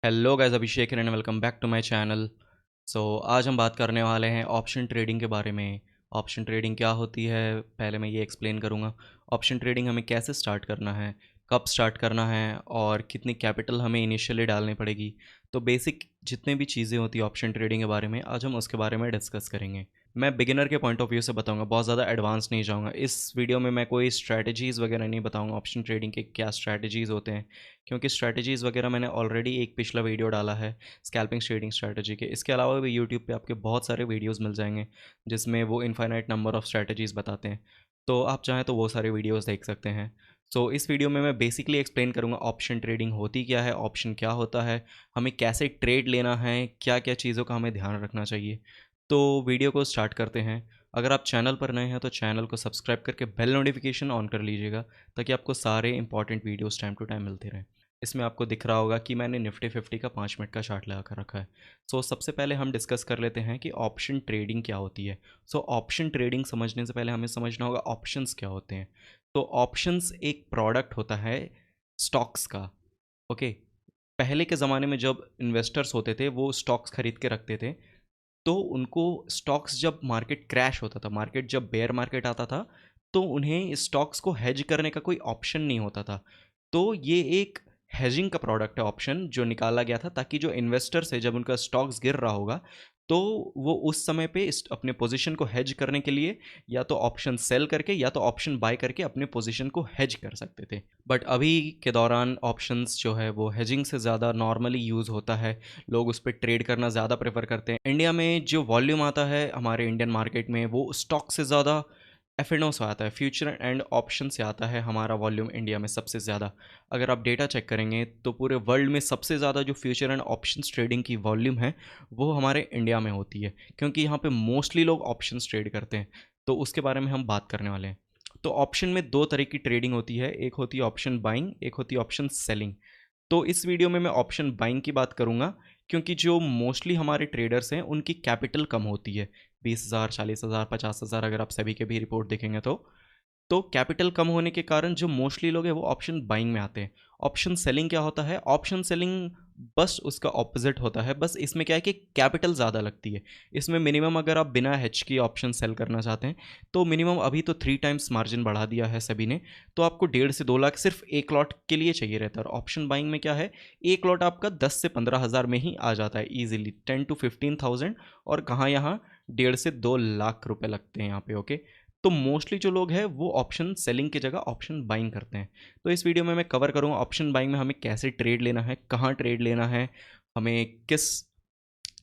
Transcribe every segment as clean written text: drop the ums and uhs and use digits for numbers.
Hello guys, Abhishek and welcome back to my channel. आज हम बात करने वाले हैं ऑप्शन ट्रेडिंग के बारे में। ऑप्शन ट्रेडिंग क्या होती है, पहले मैं ये एक्सप्लेन करूँगा। ऑप्शन ट्रेडिंग हमें कैसे स्टार्ट करना है, कब स्टार्ट करना है और कितनी कैपिटल हमें इनिशियली डालनी पड़ेगी। तो बेसिक जितने भी चीज़ें होती हैं ऑप्शन ट्रेडिंग के बारे में, आज हम उसके बारे में डिस्कस करेंगे। मैं बिगिनर के पॉइंट ऑफ व्यू से बताऊंगा, बहुत ज़्यादा एडवांस नहीं जाऊंगा। इस वीडियो में मैं कोई स्ट्रैटेजीज़ वगैरह नहीं बताऊंगा ऑप्शन ट्रेडिंग के क्या स्ट्रैटेजीज़ होते हैं, क्योंकि स्ट्रैटेजीज़ वगैरह मैंने ऑलरेडी एक पिछला वीडियो डाला है स्कैल्पिंग ट्रेडिंग स्ट्रैटेजी के। इसके अलावा भी यूट्यूब पे आपके बहुत सारे वीडियोस मिल जाएंगे जिसमें वो इनफाइनाइट नंबर ऑफ स्ट्रैटेजीज़ बताते हैं। तो आप चाहें तो वो सारे वीडियोस देख सकते हैं। इस वीडियो में मैं बेसिकली एक्सप्लेन करूँगा ऑप्शन ट्रेडिंग होती क्या है, ऑप्शन क्या होता है, हमें कैसे ट्रेड लेना है, क्या क्या चीज़ों का हमें ध्यान रखना चाहिए। तो वीडियो को स्टार्ट करते हैं। अगर आप चैनल पर नए हैं तो चैनल को सब्सक्राइब करके बेल नोटिफिकेशन ऑन कर लीजिएगा, ताकि आपको सारे important videos time to time मिलते रहें। इसमें आपको दिख रहा होगा कि मैंने निफ्टी 50 का 5 मिनट का चार्ट लगा कर रखा है। सबसे पहले हम डिस्कस कर लेते हैं कि ऑप्शन ट्रेडिंग क्या होती है। ऑप्शन ट्रेडिंग समझने से पहले हमें समझना होगा ऑप्शंस क्या होते हैं। ऑप्शंस एक प्रोडक्ट होता है स्टॉक्स का। ओके। पहले के ज़माने में जब इन्वेस्टर्स होते थे वो स्टॉक्स खरीद के रखते थे, तो उनको स्टॉक्स जब मार्केट क्रैश होता था, मार्केट जब बेयर मार्केट आता था, तो उन्हें स्टॉक्स को हेज करने का कोई ऑप्शन नहीं होता था। तो ये एक हेजिंग का प्रोडक्ट है ऑप्शन, जो निकाला गया था ताकि जो इन्वेस्टर्स है जब उनका स्टॉक्स गिर रहा होगा, तो वो उस समय पे अपने पोजीशन को हेज करने के लिए या तो ऑप्शन सेल करके या तो ऑप्शन बाय करके अपने पोजीशन को हेज कर सकते थे। बट अभी के दौरान ऑप्शंस जो है वो हेजिंग से ज़्यादा नॉर्मली यूज़ होता है। लोग उस पर ट्रेड करना ज़्यादा प्रेफर करते हैं। इंडिया में जो वॉल्यूम आता है हमारे इंडियन मार्केट में, वो स्टॉक से ज़्यादा एफ से आता है, फ्यूचर एंड ऑप्शन से आता है हमारा वॉल्यूम इंडिया में सबसे ज़्यादा। अगर आप डेटा चेक करेंगे तो पूरे वर्ल्ड में सबसे ज़्यादा जो फ्यूचर एंड ऑप्शंस ट्रेडिंग की वॉल्यूम है वो हमारे इंडिया में होती है, क्योंकि यहाँ पे मोस्टली लोग ऑप्शंस ट्रेड करते हैं। तो उसके बारे में हम बात करने वाले हैं। तो ऑप्शन में दो तरह की ट्रेडिंग होती है, एक होती है ऑप्शन बाइंग, एक होती है ऑप्शन सेलिंग। तो इस वीडियो में मैं ऑप्शन बाइंग की बात करूंगा, क्योंकि जो मोस्टली हमारे ट्रेडर्स हैं उनकी कैपिटल कम होती है। 20,000, 40,000, 50,000 अगर आप सभी के भी रिपोर्ट देखेंगे तो कैपिटल कम होने के कारण जो मोस्टली लोग हैं वो ऑप्शन बाइंग में आते हैं। ऑप्शन सेलिंग क्या होता है? ऑप्शन सेलिंग बस उसका ऑपोजिट होता है। बस इसमें क्या है कि कैपिटल ज़्यादा लगती है। इसमें मिनिमम अगर आप बिना हेज की ऑप्शन सेल करना चाहते हैं तो मिनिमम अभी तो 3 टाइम्स मार्जिन बढ़ा दिया है सभी ने, तो आपको 1.5 से 2 लाख सिर्फ एक लॉट के लिए चाहिए रहता है। और ऑप्शन बाइंग में क्या है, एक लॉट आपका 10 से 15 हज़ार में ही आ जाता है ईजिली, 10 to 15,000। और कहाँ यहाँ 1.5 से 2 लाख रुपए लगते हैं यहाँ पे। ओके। तो मोस्टली जो लोग हैं वो ऑप्शन सेलिंग की जगह ऑप्शन बाइंग करते हैं। तो इस वीडियो में मैं कवर करूँगा ऑप्शन बाइंग में हमें कैसे ट्रेड लेना है, कहाँ ट्रेड लेना है, हमें किस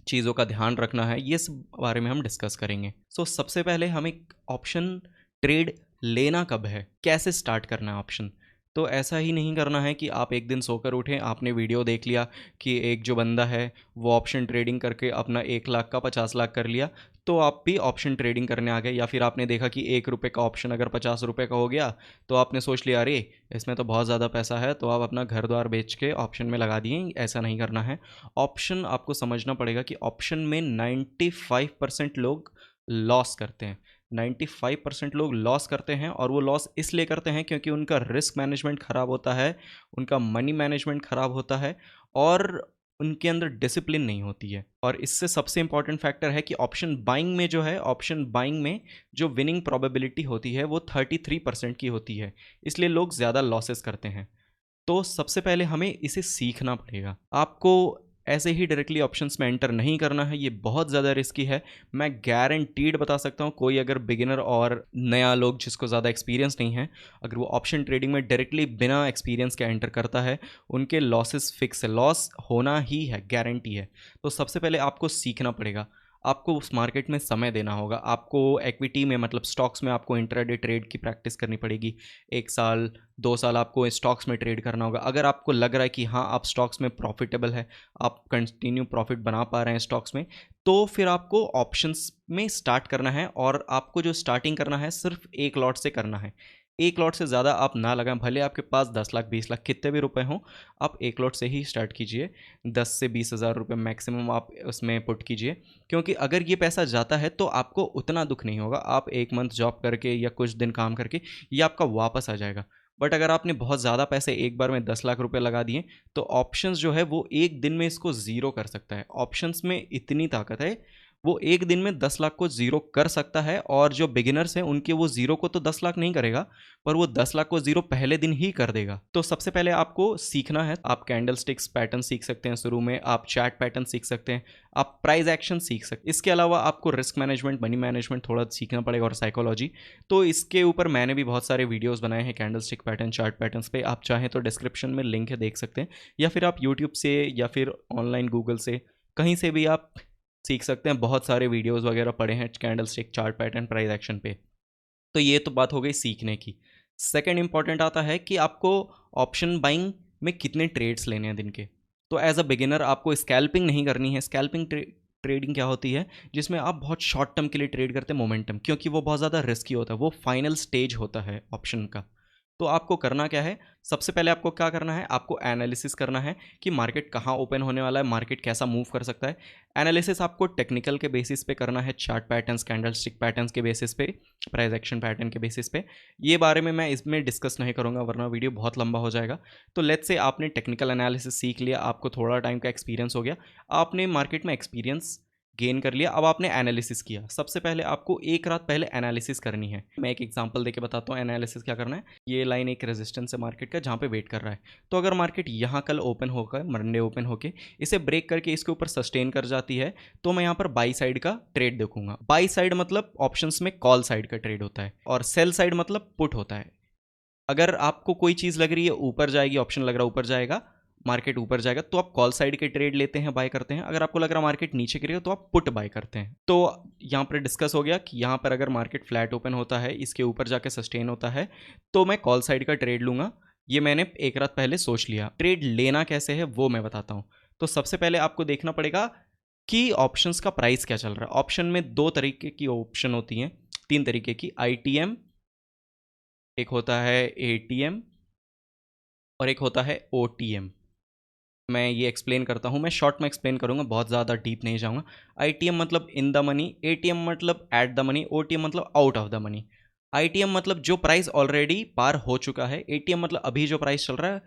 चीज़ों का ध्यान रखना है, ये सब बारे में हम डिस्कस करेंगे। सबसे पहले हमें ऑप्शन ट्रेड लेना कब है, कैसे स्टार्ट करना है ऑप्शन। तो ऐसा ही नहीं करना है कि आप एक दिन सोकर उठें, आपने वीडियो देख लिया कि एक जो बंदा है वो ऑप्शन ट्रेडिंग करके अपना 1 लाख का 50 लाख कर लिया, तो आप भी ऑप्शन ट्रेडिंग करने आ गए। या फिर आपने देखा कि 1 रुपये का ऑप्शन अगर 50 रुपये का हो गया, तो आपने सोच लिया अरे इसमें तो बहुत ज़्यादा पैसा है, तो आप अपना घर द्वार बेच के ऑप्शन में लगा दिए। ऐसा नहीं करना है। ऑप्शन आपको समझना पड़ेगा कि ऑप्शन में 95% लोग लॉस करते हैं। 95% लोग लॉस करते हैं, और वो लॉस इसलिए करते हैं क्योंकि उनका रिस्क मैनेजमेंट ख़राब होता है, उनका मनी मैनेजमेंट ख़राब होता है, और उनके अंदर डिसिप्लिन नहीं होती है। और इससे सबसे इंपॉर्टेंट फैक्टर है कि ऑप्शन बाइंग में जो है, ऑप्शन बाइंग में जो विनिंग प्रोबेबिलिटी होती है वो 33% की होती है, इसलिए लोग ज़्यादा लॉसेस करते हैं। तो सबसे पहले हमें इसे सीखना पड़ेगा। आपको ऐसे ही डायरेक्टली ऑप्शंस में एंटर नहीं करना है, ये बहुत ज़्यादा रिस्की है। मैं गारंटीड बता सकता हूँ, कोई अगर बिगिनर और नया लोग जिसको ज़्यादा एक्सपीरियंस नहीं है, अगर वो ऑप्शन ट्रेडिंग में डायरेक्टली बिना एक्सपीरियंस के एंटर करता है, उनके लॉसेस फिक्स है, लॉस होना ही है, गारंटी है। तो सबसे पहले आपको सीखना पड़ेगा, आपको उस मार्केट में समय देना होगा। आपको इक्विटी में मतलब स्टॉक्स में आपको इंट्राडे ट्रेड की प्रैक्टिस करनी पड़ेगी। 1 साल 2 साल आपको स्टॉक्स में ट्रेड करना होगा। अगर आपको लग रहा है कि हाँ आप स्टॉक्स में प्रॉफिटेबल है, आप कंटिन्यू प्रॉफिट बना पा रहे हैं स्टॉक्स में, तो फिर आपको ऑप्शंस में स्टार्ट करना है। और आपको जो स्टार्टिंग करना है सिर्फ एक लॉट से करना है। एक लॉट से ज़्यादा आप ना लगाएं, भले आपके पास 10 लाख 20 लाख कितने भी रुपए हों, आप एक लॉट से ही स्टार्ट कीजिए। 10 से 20 हज़ार रुपये मैक्सिमम आप उसमें पुट कीजिए, क्योंकि अगर ये पैसा जाता है तो आपको उतना दुख नहीं होगा। आप एक मंथ जॉब करके या कुछ दिन काम करके ये आपका वापस आ जाएगा। बट अगर आपने बहुत ज़्यादा पैसे एक बार में 10 लाख रुपए लगा दिए तो ऑप्शंस जो है वो एक दिन में इसको ज़ीरो कर सकता है। ऑप्शंस में इतनी ताकत है, वो एक दिन में 10 लाख को ज़ीरो कर सकता है। और जो बिगिनर्स हैं उनके वो ज़ीरो को तो 10 लाख नहीं करेगा, पर वो 10 लाख को ज़ीरो पहले दिन ही कर देगा। तो सबसे पहले आपको सीखना है, आप कैंडल स्टिक्स पैटर्न सीख सकते हैं शुरू में, आप चैट पैटर्न सीख सकते हैं, आप प्राइस एक्शन सीख सकते हैं। इसके अलावा आपको रिस्क मैनेजमेंट, मनी मैनेजमेंट थोड़ा सीखना पड़ेगा और साइकोलॉजी। तो इसके ऊपर मैंने भी बहुत सारे वीडियोस बनाए हैं candle stick pattern, chart patterns पे। आप चाहें तो डिस्क्रिप्शन में लिंक है, देख सकते हैं, या फिर आप यूट्यूब से या फिर ऑनलाइन गूगल से कहीं से भी आप सीख सकते हैं। बहुत सारे वीडियोस वगैरह पड़े हैं candle stick, chart pattern, price action पे। तो ये तो बात हो गई सीखने की। सेकंड इंपॉर्टेंट आता है कि आपको ऑप्शन बाइंग में कितने ट्रेड्स लेने हैं दिन के। तो एज अ बिगिनर आपको स्कैल्पिंग नहीं करनी है। स्कैल्पिंग ट्रेडिंग क्या होती है, जिसमें आप बहुत शॉर्ट टर्म के लिए ट्रेड करते हैं मोमेंटम, क्योंकि वो बहुत ज़्यादा रिस्की होता है, वो फाइनल स्टेज होता है ऑप्शन का। तो आपको करना क्या है, सबसे पहले आपको क्या करना है, आपको एनालिसिस करना है कि मार्केट कहाँ ओपन होने वाला है, मार्केट कैसा मूव कर सकता है। एनालिसिस आपको टेक्निकल के बेसिस पे करना है, chart patterns, candle stick patterns के बेसिस पे, प्राइस एक्शन पैटर्न के बेसिस पे। ये बारे में मैं इसमें डिस्कस नहीं करूँगा वरना वीडियो बहुत लंबा हो जाएगा। तो लेट्स से आपने टेक्निकल एनालिसिस सीख लिया, आपको थोड़ा टाइम का एक्सपीरियंस हो गया, आपने मार्केट में एक्सपीरियंस गेन कर लिया। अब आपने एनालिसिस किया, सबसे पहले आपको एक रात पहले एनालिसिस करनी है। मैं एक एग्जांपल देके बताता हूँ एनालिसिस क्या करना है। ये लाइन एक रेजिस्टेंस है मार्केट का, जहाँ पे वेट कर रहा है। तो अगर मार्केट यहाँ कल ओपन होकर, मंडे ओपन होके इसे ब्रेक करके इसके ऊपर सस्टेन कर जाती है, तो मैं यहाँ पर बाई साइड का ट्रेड देखूंगा। बाई साइड मतलब ऑप्शंस में कॉल साइड का ट्रेड होता है, और सेल साइड मतलब पुट होता है। अगर आपको कोई चीज़ लग रही है ऊपर जाएगी, ऑप्शन लग रहा है ऊपर जाएगा, मार्केट ऊपर जाएगा, तो आप कॉल साइड के ट्रेड लेते हैं, बाय करते हैं। अगर आपको लग रहा है मार्केट नीचे गिरेगा तो आप पुट बाय करते हैं। तो यहाँ पर डिस्कस हो गया कि यहाँ पर अगर मार्केट फ्लैट ओपन होता है, इसके ऊपर जाके सस्टेन होता है, तो मैं कॉल साइड का ट्रेड लूँगा। ये मैंने एक रात पहले सोच लिया। ट्रेड लेना कैसे है वो मैं बताता हूँ। तो सबसे पहले आपको देखना पड़ेगा कि ऑप्शंस का प्राइस क्या चल रहा है। ऑप्शन में दो तरीके की ऑप्शन होती हैं, तीन तरीके की, ITM, एक होता है ATM और एक होता है OTM। मैं ये एक्सप्लेन करता हूँ, मैं शॉर्ट में एक्सप्लेन करूँगा, बहुत ज़्यादा डीप नहीं जाऊँगा। ITM मतलब इन द मनी, ATM मतलब एट द मनी, OTM मतलब out of the money. ITM मतलब जो प्राइस ऑलरेडी पार हो चुका है, ATM मतलब अभी जो प्राइस चल रहा है,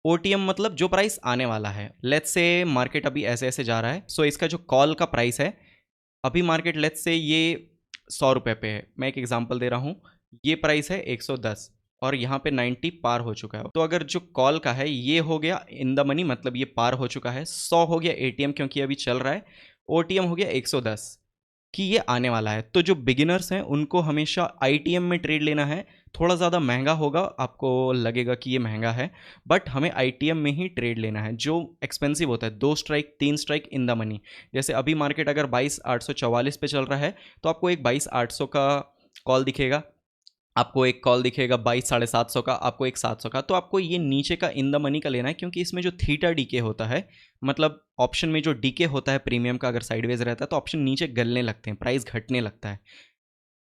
OTM मतलब जो प्राइस आने वाला है। लेट्स से मार्केट अभी ऐसे ऐसे जा रहा है, सो इसका जो कॉल का प्राइस है, अभी मार्केट लेट्स से ये 100 रुपये पे है। मैं एक एग्जांपल दे रहा हूँ, ये प्राइस है 110 और यहाँ पे 90 पार हो चुका है। तो अगर जो कॉल का है ये हो गया इन द मनी, मतलब ये पार हो चुका है। 100 हो गया ATM क्योंकि अभी चल रहा है। OTM हो गया 110 कि ये आने वाला है। तो जो बिगिनर्स हैं उनको हमेशा ITM में ट्रेड लेना है। थोड़ा ज़्यादा महंगा होगा, आपको लगेगा कि ये महंगा है, बट हमें ITM में ही ट्रेड लेना है। जो एक्सपेंसिव होता है, 2 strike 3 strike in the money. जैसे अभी मार्केट अगर 22,844 पे चल रहा है, तो आपको एक 22,800 का कॉल दिखेगा, आपको एक कॉल दिखेगा 22,750 का, आपको एक 700 का। तो आपको ये नीचे का इन द मनी का लेना है, क्योंकि इसमें जो थीटा डीके होता है, मतलब ऑप्शन में जो डीके होता है प्रीमियम का, अगर साइडवेज रहता है तो ऑप्शन नीचे गलने लगते हैं, प्राइस घटने लगता है।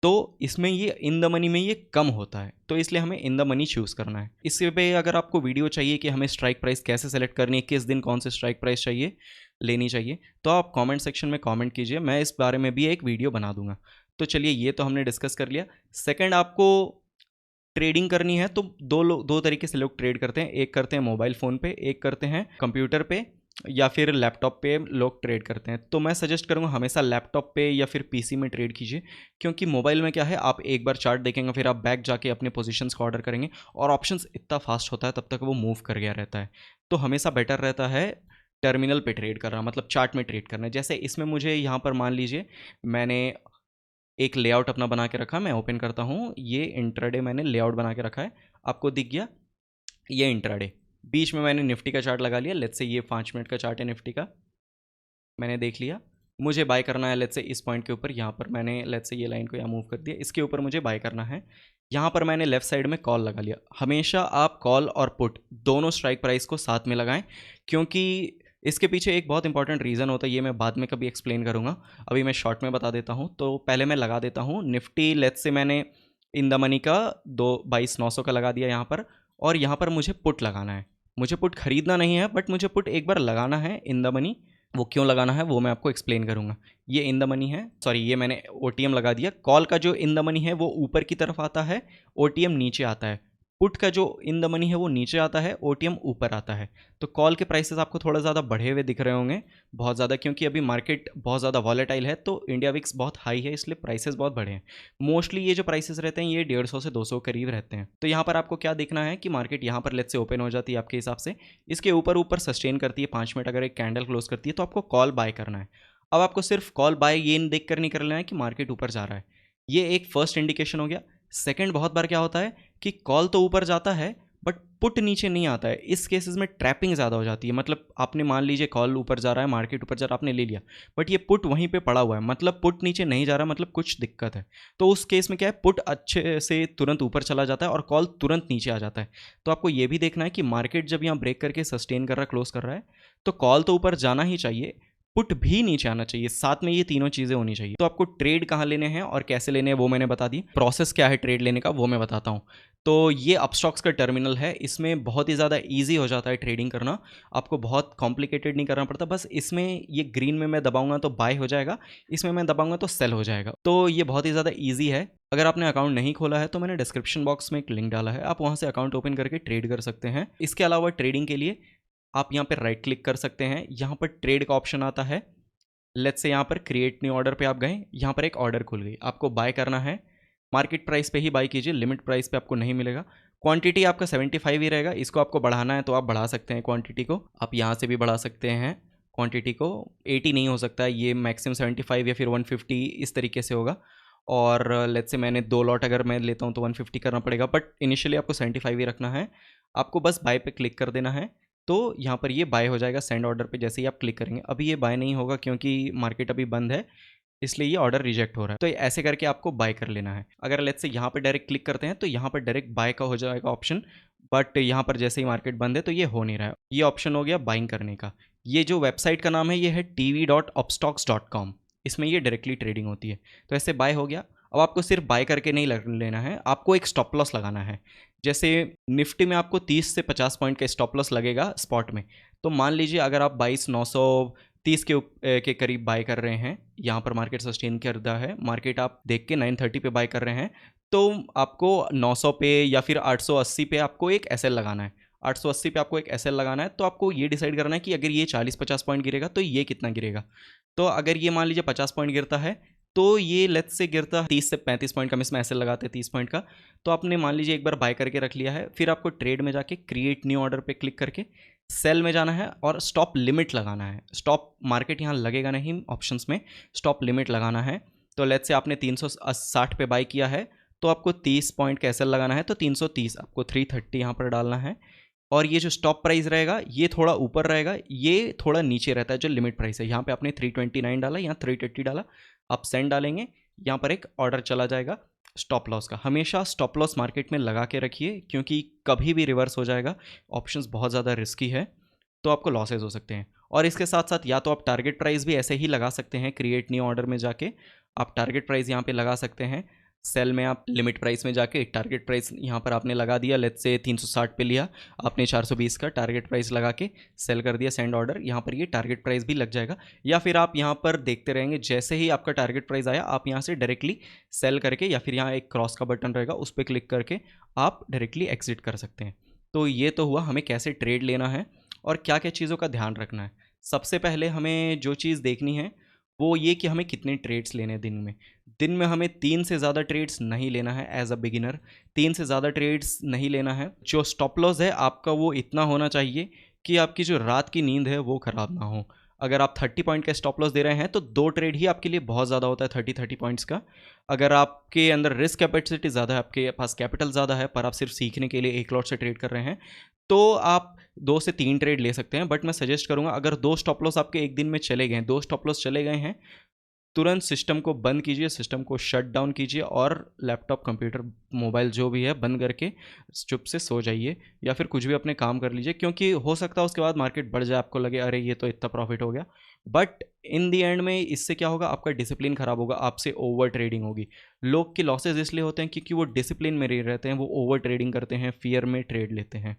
तो इसमें ये इन द मनी में ये कम होता है, तो इसलिए हमें इन द मनी चूज़ करना है। इसके पे अगर आपको वीडियो चाहिए कि हमें स्ट्राइक प्राइस कैसे सेलेक्ट करनी है, किस दिन कौन से स्ट्राइक प्राइस चाहिए, लेनी चाहिए, तो आप कमेंट सेक्शन में कमेंट कीजिए, मैं इस बारे में भी एक वीडियो बना दूंगा। तो चलिए, ये तो हमने डिस्कस कर लिया। सेकंड, आपको ट्रेडिंग करनी है तो दो तरीके से लोग ट्रेड करते हैं। एक करते हैं मोबाइल फ़ोन पे, एक करते हैं कंप्यूटर पे या फिर लैपटॉप पे लोग ट्रेड करते हैं। तो मैं सजेस्ट करूँगा हमेशा लैपटॉप पे या फिर पीसी में ट्रेड कीजिए, क्योंकि मोबाइल में क्या है, आप एक बार चार्ट देखेंगे, फिर आप बैक जाके अपने पोजीशंस को ऑर्डर करेंगे और ऑप्शंस इतना फास्ट होता है तब तक वो मूव कर गया रहता है। तो हमेशा बेटर रहता है टर्मिनल पे ट्रेड करना, मतलब चार्ट में ट्रेड करना। जैसे इसमें मुझे यहाँ पर मान लीजिए मैंने एक लेआउट अपना बना के रखा, मैं ओपन करता हूँ, ये इंट्राडे मैंने लेआउट बना के रखा है, आपको दिख गया ये इंट्राडे। बीच में मैंने निफ्टी का चार्ट लगा लिया, लेट्स से ये 5 मिनट का चार्ट है निफ्टी का, मैंने देख लिया। मुझे बाय करना है लेट्स से इस पॉइंट के ऊपर, यहाँ पर मैंने लेट्स से ये लाइन को यहाँ मूव कर दिया, इसके ऊपर मुझे बाय करना है। यहाँ पर मैंने लेफ्ट साइड में कॉल लगा लिया। हमेशा आप कॉल और पुट दोनों स्ट्राइक प्राइस को साथ में लगाएं, क्योंकि इसके पीछे एक बहुत इंपॉर्टेंट रीज़न होता है, ये मैं बाद में कभी एक्सप्लेन करूँगा, अभी मैं शॉर्ट में बता देता हूँ। तो पहले मैं लगा देता हूँ निफ्टी, लेट्स से मैंने इन द मनी का 22,900 का लगा दिया यहाँ पर, और यहाँ पर मुझे पुट लगाना है। मुझे पुट खरीदना नहीं है, बट मुझे पुट एक बार लगाना है इन द मनी। वो क्यों लगाना है वो मैं आपको एक्सप्लेन करूँगा। ये इन द मनी है, सॉरी ये मैंने OTM लगा दिया। कॉल का जो इन द मनी है वो ऊपर की तरफ आता है, OTM नीचे आता है। पुट का जो इन द मनी है वो नीचे आता है, ओटीएम ऊपर आता है। तो कॉल के प्राइसेस आपको थोड़ा ज़्यादा बढ़े हुए दिख रहे होंगे, बहुत ज़्यादा, क्योंकि अभी मार्केट बहुत ज़्यादा वॉलेटाइल है, तो इंडिया विक्स बहुत हाई है, इसलिए प्राइसेस बहुत बढ़े हैं। मोस्टली ये जो प्राइसेस रहते हैं ये 150 से 200 करीब रहते हैं। तो यहाँ पर आपको क्या देखना है कि मार्केट यहाँ पर लेट्स से ओपन हो जाती है आपके हिसाब से, इसके ऊपर ऊपर सस्टेन करती है 5 मिनट, अगर एक कैंडल क्लोज करती है तो आपको कॉल बाय करना है। अब आपको सिर्फ कॉल बाय ये देख कर नहीं कर लेना है कि मार्केट ऊपर जा रहा है, ये एक फर्स्ट इंडिकेशन हो गया। सेकंड, बहुत बार क्या होता है कि कॉल तो ऊपर जाता है बट पुट नीचे नहीं आता है। इस केसेस में ट्रैपिंग ज़्यादा हो जाती है, मतलब आपने मान लीजिए कॉल ऊपर जा रहा है, मार्केट ऊपर जा रहा है, आपने ले लिया, बट ये पुट वहीं पे पड़ा हुआ है, मतलब पुट नीचे नहीं जा रहा, मतलब कुछ दिक्कत है। तो उस केस में क्या है, पुट अच्छे से तुरंत ऊपर चला जाता है और कॉल तुरंत नीचे आ जाता है। तो आपको ये भी देखना है कि मार्केट जब यहाँ ब्रेक करके सस्टेन कर रहा है, क्लोज कर रहा है, तो कॉल तो ऊपर जाना ही चाहिए, पुट भी नीचे आना चाहिए, साथ में ये तीनों चीज़ें होनी चाहिए। तो आपको ट्रेड कहाँ लेने हैं और कैसे लेने हैं वो मैंने बता दी, प्रोसेस क्या है ट्रेड लेने का वो मैं बताता हूँ। तो ये अपस्टॉक्स का टर्मिनल है, इसमें बहुत ही ज़्यादा ईजी हो जाता है ट्रेडिंग करना, आपको बहुत कॉम्प्लिकेटेड नहीं करना पड़ता, बस इसमें ये ग्रीन में मैं दबाऊंगा तो बाय हो जाएगा, इसमें मैं दबाऊंगा तो सेल हो जाएगा। तो ये बहुत ही ज़्यादा ईजी है। अगर आपने अकाउंट नहीं खोला है तो मैंने डिस्क्रिप्शन बॉक्स में एक लिंक डाला है, आप वहाँ से अकाउंट ओपन करके ट्रेड कर सकते हैं। इसके अलावा ट्रेडिंग के लिए आप यहाँ पर राइट क्लिक कर सकते हैं, यहाँ पर ट्रेड का ऑप्शन आता है। लेट्स से यहाँ पर क्रिएट न्यू ऑर्डर पे आप गए, यहाँ पर एक ऑर्डर खुल गई, आपको बाय करना है, मार्केट प्राइस पे ही बाय कीजिए, लिमिट प्राइस पे आपको नहीं मिलेगा। क्वांटिटी आपका 75 ही रहेगा, इसको आपको बढ़ाना है तो आप बढ़ा सकते हैं, क्वांटिटी को आप यहाँ से भी बढ़ा सकते हैं, क्वांटिटी को 80 नहीं हो सकता है, ये मैक्सिमम 75 या फिर 150 इस तरीके से होगा। और लेट्स से मैंने 2 लॉट अगर मैं लेता हूँ तो 150 करना पड़ेगा, बट इनिशियली आपको 75 ही रखना है। आपको बस बाय पे क्लिक कर देना है, तो यहाँ पर ये बाय हो जाएगा सेंड ऑर्डर पे जैसे ही आप क्लिक करेंगे। अभी ये बाय नहीं होगा क्योंकि मार्केट अभी बंद है, इसलिए ये ऑर्डर रिजेक्ट हो रहा है। तो ऐसे करके आपको बाय कर लेना है। अगर लेट्स से यहाँ पर डायरेक्ट क्लिक करते हैं तो यहाँ पर डायरेक्ट बाय का हो जाएगा ऑप्शन, बट यहाँ पर जैसे ही मार्केट बंद है तो ये हो नहीं रहा है। ये ऑप्शन हो गया बाइंग करने का। ये जो वेबसाइट का नाम है ये है tv.upstocks.com, इसमें ये डायरेक्टली ट्रेडिंग होती है। तो ऐसे बाय हो गया। अब आपको सिर्फ बाय करके नहीं लेना है, आपको एक स्टॉप लॉस लगाना है। जैसे निफ्टी में आपको 30 से 50 पॉइंट का स्टॉप लॉस लगेगा स्पॉट में, तो मान लीजिए अगर आप 22,930 के करीब बाय कर रहे हैं, यहाँ पर मार्केट सस्टेन कर रहा है, मार्केट आप देख के 930 पे बाय कर रहे हैं, तो आपको 900 पे या फिर 880 पे आपको एक एसएल लगाना है। 880 पे आपको एक एसएल लगाना है, तो आपको ये डिसाइड करना है कि अगर ये 40-50 पॉइंट गिरेगा तो ये कितना गिरेगा। तो अगर ये मान लीजिए 50 पॉइंट गिरता है तो ये लेट्स से गिरता 30 से 35 पॉइंट का, हम इसमें ऐसे लगाते हैं 30 पॉइंट का, तो आपने मान लीजिए एक बार बाय करके रख लिया है, फिर आपको ट्रेड में जाके क्रिएट न्यू ऑर्डर पे क्लिक करके सेल में जाना है और स्टॉप लिमिट लगाना है। स्टॉप मार्केट यहाँ लगेगा नहीं, ऑप्शंस में स्टॉप लिमिट लगाना है। तो लेट्स से आपने 360 पे बाय किया है तो आपको 30 पॉइंट का एसएल लगाना है, तो 330 आपको 330 यहाँ पर डालना है। और ये जो स्टॉप प्राइस रहेगा ये थोड़ा ऊपर रहेगा, ये थोड़ा नीचे रहता है जो लिमिट प्राइस है। यहाँ पे आपने 329 डाला, यहाँ 330 डाला, आप सेंड डालेंगे, यहाँ पर एक ऑर्डर चला जाएगा स्टॉप लॉस का। हमेशा स्टॉप लॉस मार्केट में लगा के रखिए, क्योंकि कभी भी रिवर्स हो जाएगा, ऑप्शंस बहुत ज़्यादा रिस्की है, तो आपको लॉसेज हो सकते हैं। और इसके साथ साथ या तो आप टारगेट प्राइस भी ऐसे ही लगा सकते हैं, क्रिएट न्यू ऑर्डर में जाके आप टारगेट प्राइस यहाँ पे लगा सकते हैं। सेल में आप लिमिट प्राइस में जाके टारगेट प्राइस यहाँ पर आपने लगा दिया, लेट्स से 360 पे लिया आपने, 420 का टारगेट प्राइस लगा के सेल कर दिया, सेंड ऑर्डर, यहाँ पर ये टारगेट प्राइस भी लग जाएगा। या फिर आप यहाँ पर देखते रहेंगे, जैसे ही आपका टारगेट प्राइस आया आप यहाँ से डायरेक्टली सेल करके, या फिर यहाँ एक क्रॉस का बटन रहेगा उस पर क्लिक करके आप डायरेक्टली एग्जिट कर सकते हैं। तो ये तो हुआ हमें कैसे ट्रेड लेना है और क्या क्या चीज़ों का ध्यान रखना है। सबसे पहले हमें जो चीज़ देखनी है वो ये कि हमें कितने ट्रेड्स लेने हैं दिन में। दिन में हमें 3 से ज़्यादा ट्रेड्स नहीं लेना है एज अ बिगिनर, 3 से ज़्यादा ट्रेड्स नहीं लेना है। जो स्टॉप लॉस है आपका वो इतना होना चाहिए कि आपकी जो रात की नींद है वो ख़राब ना हो। अगर आप 30 पॉइंट का स्टॉप लॉस दे रहे हैं तो 2 ट्रेड ही आपके लिए बहुत ज़्यादा होता है 30 पॉइंट्स का। अगर आपके अंदर रिस्क कैपेसिटी ज़्यादा है, आपके पास कैपिटल ज़्यादा है, पर आप सिर्फ सीखने के लिए एक लॉट से ट्रेड कर रहे हैं, तो आप 2 से 3 ट्रेड ले सकते हैं। बट मैं सजेस्ट करूंगा, अगर 2 स्टॉप लॉस आपके एक दिन में चले गए, 2 स्टॉप लॉस चले गए हैं, तुरंत सिस्टम को बंद कीजिए, सिस्टम को शट डाउन कीजिए और लैपटॉप, कंप्यूटर, मोबाइल जो भी है बंद करके चुप से सो जाइए, या फिर कुछ भी अपने काम कर लीजिए, क्योंकि हो सकता है उसके बाद मार्केट बढ़ जाए, आपको लगे अरे ये तो इतना प्रॉफिट हो गया, बट इन दी एंड में इससे क्या होगा, आपका डिसिप्लिन खराब होगा, आपसे ओवर ट्रेडिंग होगी। लोग के लॉसेज इसलिए होते हैं क्योंकि वो डिसिप्लिन में नहीं रहते हैं, वो ओवर ट्रेडिंग करते हैं, फियर में ट्रेड लेते हैं।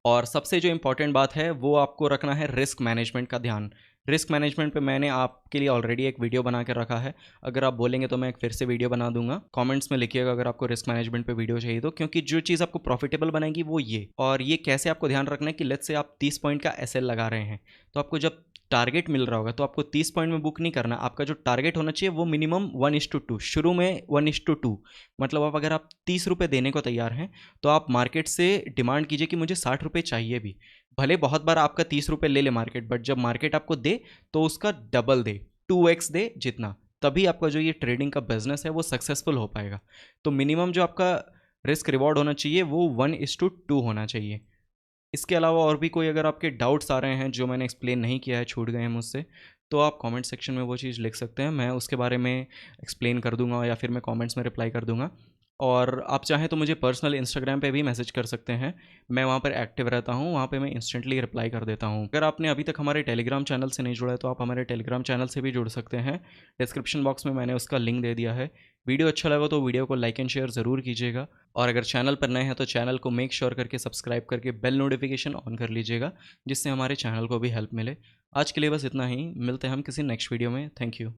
और सबसे जो इंपॉर्टेंट बात है वो आपको रखना है रिस्क मैनेजमेंट का ध्यान। रिस्क मैनेजमेंट पे मैंने आपके लिए ऑलरेडी एक वीडियो बना के रखा है, अगर आप बोलेंगे तो मैं एक फिर से वीडियो बना दूंगा। कमेंट्स में लिखिएगा अगर आपको रिस्क मैनेजमेंट पे वीडियो चाहिए तो, क्योंकि जो चीज़ आपको प्रॉफिटेबल बनाएगी वो ये, और ये कैसे आपको ध्यान रखना है कि लेट्स से आप 30 पॉइंट का एसएल लगा रहे हैं, तो आपको जब टारगेट मिल रहा होगा तो आपको 30 पॉइंट में बुक नहीं करना। आपका जो टारगेट होना चाहिए वो मिनिमम 1:2, शुरू में 1:2। मतलब आप अगर आप 30 रुपये देने को तैयार हैं तो आप मार्केट से डिमांड कीजिए कि मुझे 60 रुपये चाहिए भी। भले बहुत बार आपका 30 रुपये ले ले मार्केट, बट जब मार्केट आपको दे तो उसका डबल दे, 2x दे जितना, तभी आपका जो ये ट्रेडिंग का बिजनेस है वो सक्सेसफुल हो पाएगा। तो मिनिमम जो आपका रिस्क रिवॉर्ड होना चाहिए वो 1:2 होना चाहिए। इसके अलावा और भी कोई अगर आपके डाउट्स आ रहे हैं जो मैंने एक्सप्लेन नहीं किया है, छूट गए हैं मुझसे, तो आप कमेंट सेक्शन में वो चीज़ लिख सकते हैं, मैं उसके बारे में एक्सप्लेन कर दूंगा या फिर मैं कमेंट्स में रिप्लाई कर दूंगा। और आप चाहें तो मुझे पर्सनल इंस्टाग्राम पे भी मैसेज कर सकते हैं, मैं वहाँ पर एक्टिव रहता हूँ, वहाँ पे मैं इंस्टेंटली रिप्लाई कर देता हूँ। अगर आपने अभी तक हमारे टेलीग्राम चैनल से नहीं जुड़ा है तो आप हमारे टेलीग्राम चैनल से भी जुड़ सकते हैं, डिस्क्रिप्शन बॉक्स में मैंने उसका लिंक दे दिया है। वीडियो अच्छा लगा तो वीडियो को लाइक एंड शेयर ज़रूर कीजिएगा, और अगर चैनल पर नए हैं तो चैनल को मेक श्योर करके सब्सक्राइब करके बेल नोटिफिकेशन ऑन कर लीजिएगा, जिससे हमारे चैनल को भी हेल्प मिले। आज के लिए बस इतना ही, मिलते हैं हम किसी नेक्स्ट वीडियो में। Thank you.